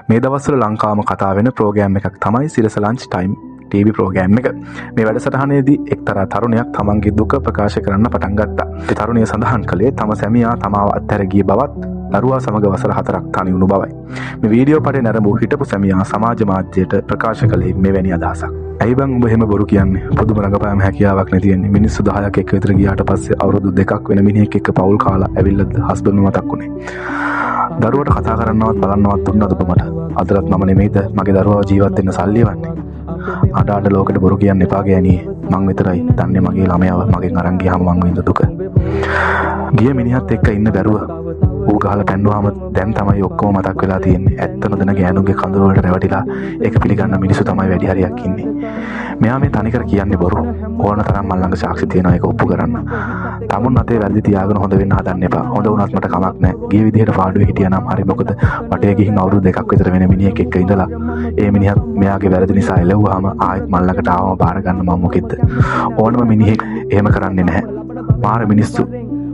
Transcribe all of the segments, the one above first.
මේ දවස්වල ලංකාවම කතා වෙන ප්‍රෝග්‍රෑම් එකක් තමයි සිරස ලන්ච් ටයිම් TV ප්‍රෝග්‍රෑම් එක. මේ වැඩසටහනේදී එක්තරා තරුණයක් තමන්ගේ දුක ප්‍රකාශ කරන්න පටන් ගත්තා. ඒ තරුණිය සඳහන් කළේ තම සැමියා තමාව අත්හැර ගිය බවත් දරුවා සමග වසර 4ක් තනි වුණු බවයි. මේ වීඩියෝ පටේ නැරඹූ හිටපු සැමියා සමාජ මාධ්‍යයට ප්‍රකාශ කළේ මෙවැනි අදහසක්. ඇයි බං උඹ එහෙම බොරු කියන්නේ? පුදුම රඟපෑම හැකියාවක් නැතිවෙන්නේ. මිනිස්සු 10ක් එක්ක විතර ගියාට පස්සේ අවුරුදු 2ක් වෙන මිනිහෙක් එක්ක පවුල් කාලා ඇවිල්ලාද හස්බන්ඩ් මතක් වුණේ. දරුවට කතා කරන්නවත් බලන්නවත් දුන්නද ඔබ මට? අදටත් මම නෙමෙයිද මගේ දරුවාව ජීවත් වෙන්න සල්ලි එවන්නේ? අඩ ලෝකෙට බොරු කියන්න එපා ගෑණියේ. මං විතරයි දන්නේ මගේ ළමයාව මගෙන් අරන් ගියාම මං විඳ දුක. ගිය මිනිහත් එක්ක ඉන්න බැරුව ඌ ගහලා පැන්නුවාම දැන් තමයි ඔක්කොම මතක් වෙලා තියෙන්නේ. ඇත්ත නොදැන ගෑනුගේ කඳුළු වලට රැවටිලා ඒක පිළිගන්න මිනිස්සු තමයි වැඩි හරියක් ඉන්නේ. මෙයා මේ තනිකර කියන්නේ බොරු. ඕන තරම් මල් ළඟ සාක්ෂි තියෙනවා ඒක ඔප්පු කරන්න. තමුන් අතේ වැල්දි තියාගෙන හොඳ වෙන්න හදන්න එපා. හොඳ වුණත් මට කමක් නැහැ. ගිය විදිහට පාඩුවේ හිටියා නම් හරි. මොකද වටේ ගිහින් අවුරුදු 2ක් විතර වෙන මිනිහෙක් එක්ක ඉඳලා ඒ මිනිහත් මෙයාගේ වැරදි නිසා එළවුවාම ආයෙත් මල් ළඟට ආවම බාර ගන්න මම මොකෙද්ද? ඕනම මිනිහෙක් එහෙම කරන්නේ නැහැ. මාර මිනිස්සු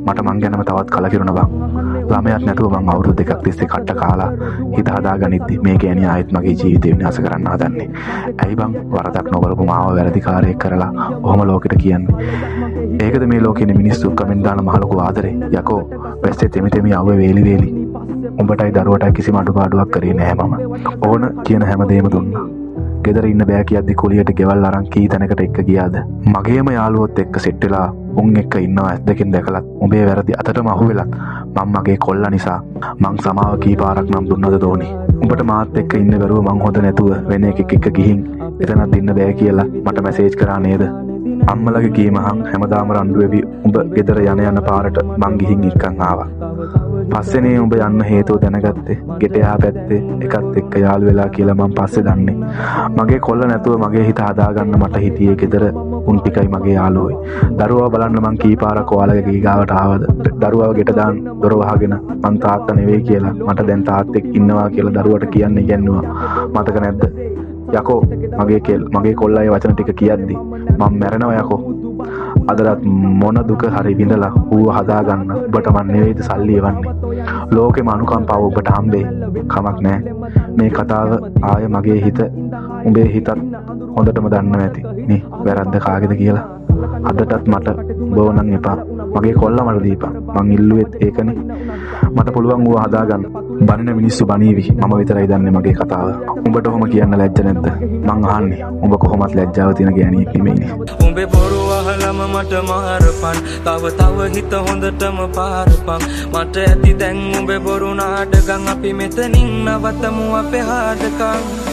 මට මං ගැනම තවත් කලකිරුණා බං. ළමයක් නැතුව මං අවුරුදු 2ක් තිස්සේ කට්ට කාලා හිත හදාගනිද්දි මේ ගෑණිය ආයෙත් මගේ ජීවිතේ විනාශ කරන්න හදන්නේ. ඇයි බං වරදක් නොකරපු මාව වැරදිකාරයෙක් කරලා ඔහොම ලෝකෙට කියන්නේ? ඒකද මේ ලෝකෙනේ මිනිස්සු කමෙන්ට් දාන මහ ලොකු ආදරේ. යකෝ වැස්සේ තෙමි තෙමි ආවේ වේලි වේලි. උඹටයි දරුවටයි කිසිම අඩුපාඩුවක් කරේ නැහැ මම. ඕන කියන හැමදේම දුන්නා. ගෙදර ඉන්න බෑ කියද්දි කුලියට ගෙවල් අරන් කී තැනකට එක්ක ගියාද? මගේම යාළුවොත් එක්ක සෙට් වෙලා උන් එක්ක ඉන්නවා ඇස් දෙකෙන් දැකලත් උඹේ වැරදි අතටම අහුවෙලත් මං මගේ කොල්ලා නිසා මං සමාව කී පාරක් නම් දුන්නද දෝනි? උඹට මාත් එක්ක ඉන්න බැරුව මං හොඳ නැතුව වෙන එකෙක් එක්ක ගිහින් එතනත් ඉන්න බෑ කියලා මට මැසේජ් කරා නේද? අම්මලගේ කීමහන් හැමදාම රණ්ඩු වෙවි උඹ ගෙදර යන පාරට මං ගිහින් ඉක්කන් ආවා. පස්සේනේ උඹ යන්න හේතුව දැනගත්තේ. ගෙටයා පැත්තේ එකත් එක්ක යාළු වෙලා කියලා මං පස්සේ දන්නේ. මගේ කොල්ල නැතුව මගේ හිත හදාගන්න මට හිතියේ ගෙදර උන් ටිකයි මගේ යාළුවෝයි. දරුවා බලන්න මං කී පාරක් ඔයාලගේ ගීගාවට ආවද? දරුවාව ගෙට දාන්න දොර වහගෙන මං තාත්තා නෙවෙයි කියලා මට දැන් තාත්තෙක් ඉන්නවා කියලා දරුවට කියන්න ඉගෙනුවා. මතක නැද්ද? යකෝ මගේ කොල්ලයි වචන ටික කියද්දි මම මැරෙනවා යකෝ. අදටත් මොන දුක හරි විඳලා ඌව හදාගන්න ඔබට මන් නෙවෙයිද සල්ලි එවන්නේ. ලෝකෙම අනුකම්පාව ඔබට හම්බෙයි. කමක් නැහැ. මේ කතාව ආය මගේ හිත උඹේ හිතත් හොඳටම දන්නවා ඇති නේ වැරද්ද කාගේද කියලා. අදටත් මට උඹව නම් එපා. මගේ කොල්ලා මට දීපන්. මං ඉල්ලුවෙත් ඒකනේ. මට පුළුවන් ඌව හදාගන්න. බනින මිනිස්සු බනීවි. මම විතරයි දන්නේ මගේ කතාව. උඹට ඔහොම කියන්න ලැජ්ජ නැද්ද? මං අහන්නේ. උඹ කොහොමත් ලැජ්ජාව තියෙන ගෑණියෙක් නෙමෙයිනේ. උඹේ බොරු අහලම මට මාරපන්. තව හිත හොඳටම පාරපන්. මට ඇති දැන් උඹේ බොරු නාටකම් අපි මෙතනින් නවතමු අපේ හාඩකම්.